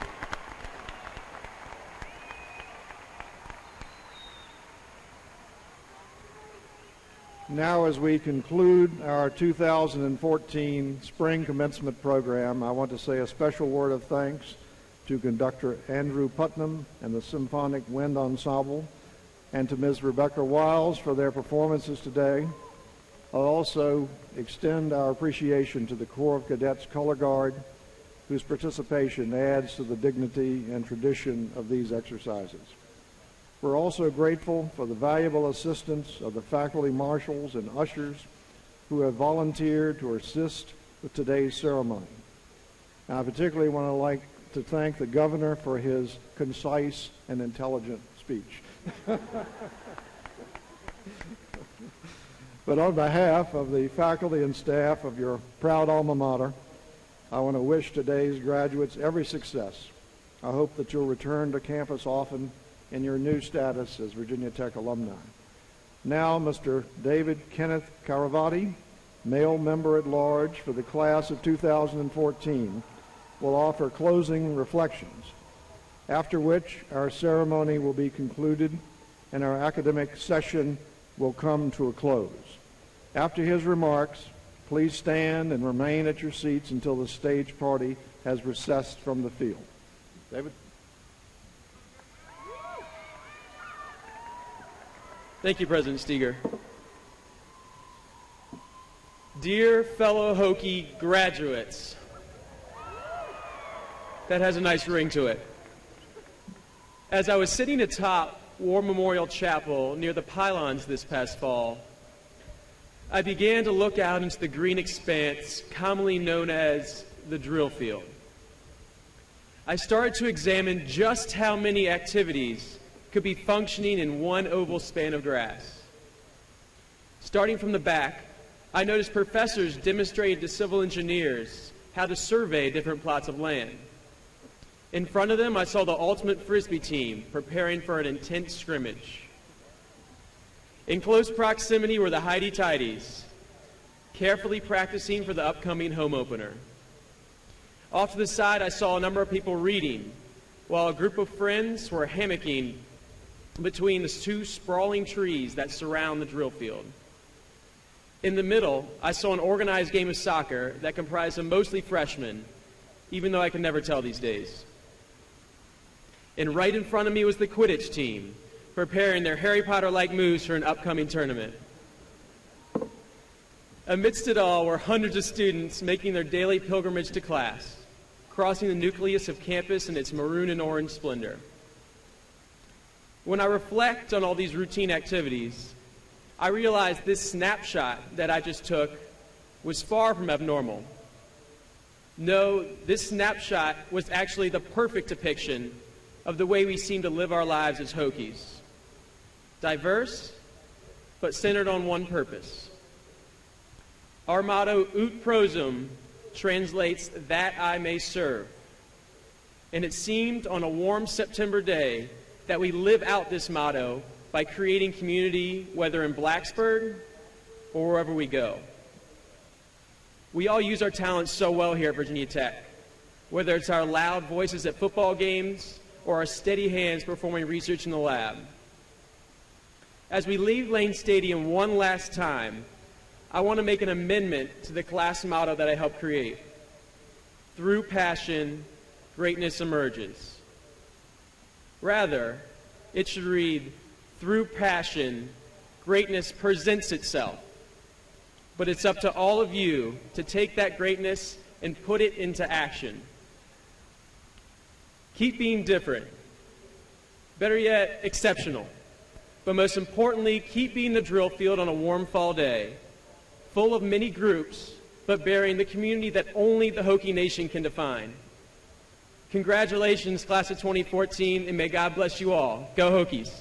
Now, as we conclude our 2014 Spring Commencement program, I want to say a special word of thanks to conductor Andrew Putnam and the Symphonic Wind Ensemble, and to Ms. Rebecca Wiles for their performances today. I'll also extend our appreciation to the Corps of Cadets Color Guard, whose participation adds to the dignity and tradition of these exercises. We're also grateful for the valuable assistance of the faculty marshals and ushers who have volunteered to assist with today's ceremony. And I particularly want to thank the governor for his concise and intelligent speech. But on behalf of the faculty and staff of your proud alma mater, I want to wish today's graduates every success. I hope that you'll return to campus often in your new status as Virginia Tech alumni. Now, Mr. David Kenneth Caravati, male member at large for the class of 2014, will offer closing reflections, after which our ceremony will be concluded and our academic session will come to a close. After his remarks, please stand and remain at your seats until the stage party has recessed from the field. David? Thank you, President Steger. Dear fellow Hokie graduates, that has a nice ring to it. As I was sitting atop War Memorial Chapel near the pylons this past fall, I began to look out into the green expanse commonly known as the drill field. I started to examine just how many activities could be functioning in one oval span of grass. Starting from the back, I noticed professors demonstrated to civil engineers how to survey different plots of land. In front of them, I saw the ultimate Frisbee team preparing for an intense scrimmage. In close proximity were the Heidi-Tidies, carefully practicing for the upcoming home opener. Off to the side, I saw a number of people reading, while a group of friends were hammocking between the two sprawling trees that surround the drill field. In the middle, I saw an organized game of soccer that comprised of mostly freshmen, even though I can never tell these days. And right in front of me was the Quidditch team, preparing their Harry Potter-like moves for an upcoming tournament. Amidst it all were hundreds of students making their daily pilgrimage to class, crossing the nucleus of campus in its maroon and orange splendor. When I reflect on all these routine activities, I realize this snapshot that I just took was far from abnormal. No, this snapshot was actually the perfect depiction of the way we seem to live our lives as Hokies. Diverse, but centered on one purpose. Our motto, Ut Prosum, translates that I may serve. And it seemed on a warm September day that we live out this motto by creating community, whether in Blacksburg or wherever we go. We all use our talents so well here at Virginia Tech, whether it's our loud voices at football games or our steady hands performing research in the lab. As we leave Lane Stadium one last time, I want to make an amendment to the class motto that I helped create. Through passion, greatness emerges. Rather, it should read, through passion, greatness presents itself. But it's up to all of you to take that greatness and put it into action. Keep being different. Better yet, exceptional. But most importantly, keep being the drill field on a warm fall day, full of many groups, but bearing the community that only the Hokie Nation can define. Congratulations, class of 2014, and may God bless you all. Go Hokies.